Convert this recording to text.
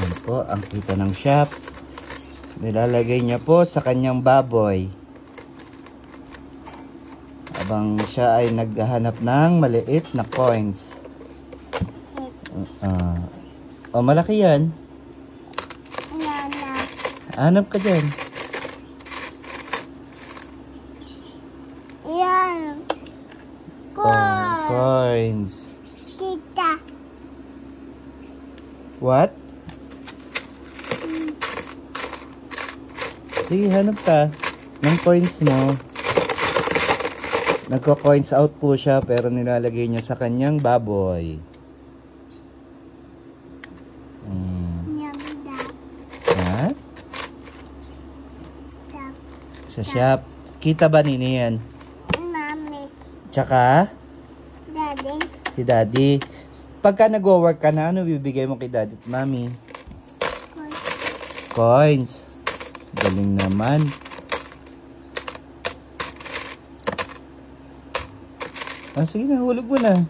Yan po ang kita ng shop. Nilalagay niya po sa kanyang baboy. Habang siya ay naghahanap ng maliit na coins. Malaki yan. Hanap ka dyan. Yan. Coins. Tita. What? Sige, hanap ka ng coins mo. Nagko-coins out po siya pero nilalagay niya sa kanyang baboy. Ha? Sa shop. Kita ba nini yan? Mami. Tsaka? Daddy. Si daddy. Pagka nag-work ka na, ano bibigay mo kay daddy at mami? Coins. Galing naman. Sige na, hulog mo na.